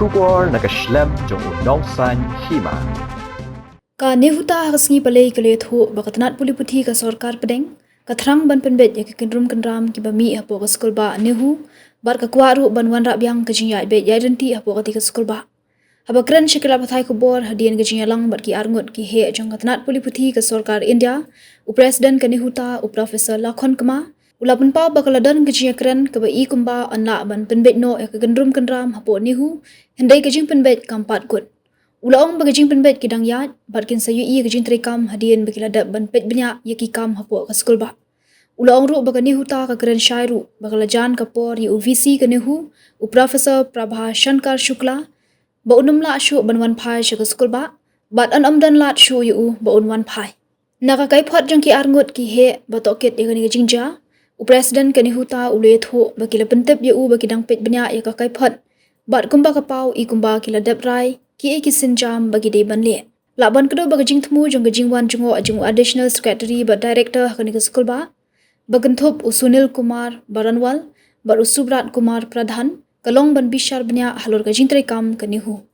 Shubor nakaslem jong unongsan Hima. Ka nehuta hasngi palei kale tho bakatnat puliputhi ka sarkar pedeng kathrang ban penbet ya kindrum kendram ki bami apo ka skul ba nehu bar ka kwaru ban wan rabyang ka jinya be identity apo ka tika skul ba abakran shikla pathai ko bor hadian ka jinya lang bar ki arngot ki he jong katnat puliputhi ka sarkar India u president ka nehuta u professor Lakhon kama ulapun pa bakaladan ka jinya kran ka ba I kumba anla ban penbet no ya ka kindrum kendram apo nehu hendai ka Jingpynbeit kampat gut Ulaong baga Jingpynbeit kidang yat, barkin sayu iya gajing trikam hadian bagi ladap ban pet banyak yaki kam hapo ka skul ba. Ulaong ru baga nihuta ka keren syairu, baga lajan ka por yu VC ka nehu, u Professor Prabha Shankar Shukla, ba unum la Shuh ban Wanphai ka skul ba, bat an amdan lat Shuh yu ba un Wanphai. Nakakai pot jang ki arngot ki he ba tokit ya ka ni gajing ja, u President ka nihuta ulu yetho bagi la pentep yu bagi dang pet banyak ya ka kai pot, bat kumba ka pau I kumba ki ladap rai, ki ikisin jam bagi day banle. Laban kedo baga jing temu jong gajing wan jongo ajung additional secretary ba director hakani ka skul ba. Baganthop Sunil Kumar Baranwal bar Subrat Kumar Pradhan kalong ban bishar banya halor gajing trikam kanihu.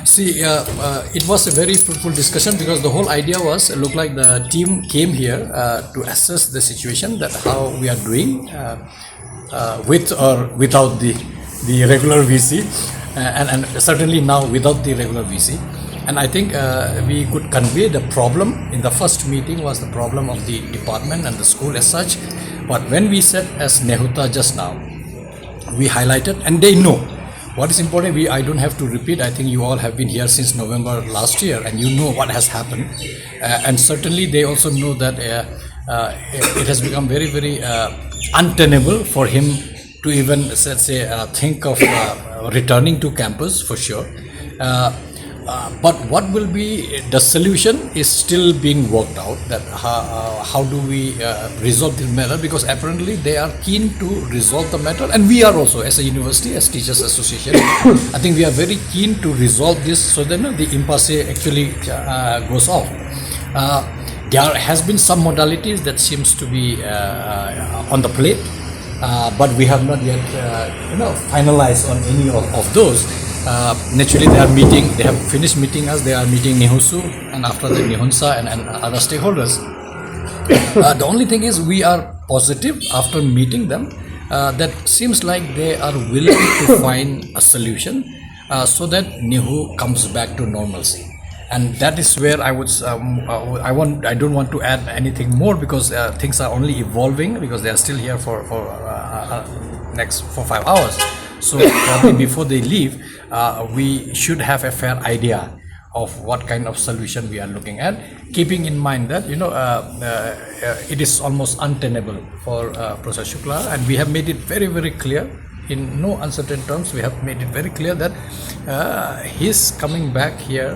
See, it was a very fruitful discussion because the whole idea was look like the team came here to assess the situation that how we are doing with or without the regular VC. And certainly now without the regular VC. And I think we could convey the problem in the first meeting was the problem of the department and the school as such. But when we said as Nehuta just now, we highlighted and they know what is important. I don't have to repeat. I think you all have been here since November last year and you know what has happened. And certainly they also know that it has become very, very untenable for him to even say think of returning to campus for sure. But what will be the solution is still being worked out, that how do we resolve this matter, because apparently they are keen to resolve the matter and we are also as a university, as teachers association, I think we are very keen to resolve this so that the impasse actually goes off. There has been some modalities that seems to be on the plate. But we have not yet, finalized on any of those. Naturally, they have finished meeting us. They are meeting Nihusu and after the Nihunsa and other stakeholders. The only thing is we are positive after meeting them. That seems like they are willing to find a solution so that Nihu comes back to normalcy. And that is where I would, I don't want to add anything more because things are only evolving because they are still here for next 5 hours. So probably before they leave, we should have a fair idea of what kind of solution we are looking at, keeping in mind that it is almost untenable for Professor Shukla, and we have made it very, very clear. In no uncertain terms, we have made it very clear that his coming back here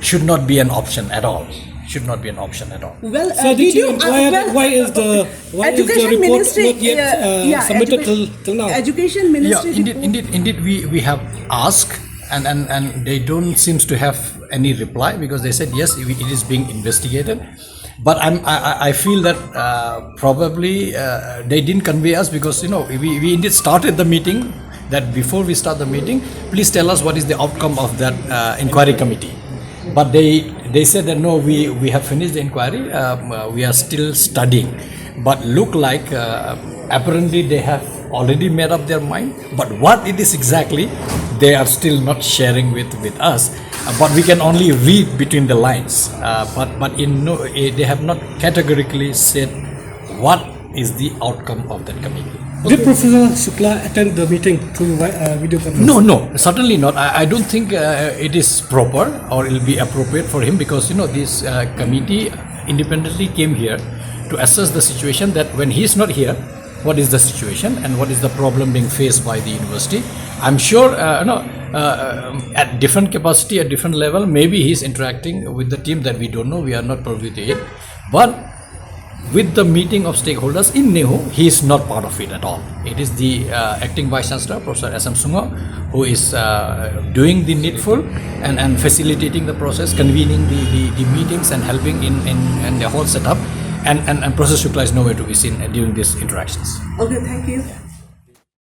should not be an option at all. Should not be an option at all. Well, so did you inquire why is the report not yet submitted till now? Education Ministry. Yeah, indeed, we have asked and they don't seems to have any reply because they said yes, it is being investigated. But I feel that probably they didn't convey us because we indeed started the meeting that before we start the meeting, please tell us what is the outcome of that inquiry committee. But they said that no, we have finished the inquiry. We are still studying. But look like apparently they have already made up their mind. But what it is exactly, they are still not sharing with us. But we can only read between the lines. But they have not categorically said what is the outcome of that committee. Did Professor Shukla attend the meeting through video conference? No, certainly not. I don't think it is proper or it will be appropriate for him because this committee independently came here to assess the situation, that when he is not here, what is the situation and what is the problem being faced by the university. I'm sure at different capacity, at different level, maybe he's interacting with the team that we don't know, we are not privy to it. But with the meeting of stakeholders in Nehu, he is not part of it at all. It is the acting Vice Chancellor, Professor S.M. Sungo, who is doing the needful and facilitating the process, convening the meetings and helping in the whole setup. And Professor Shukla is nowhere to be seen during these interactions. Okay, thank you.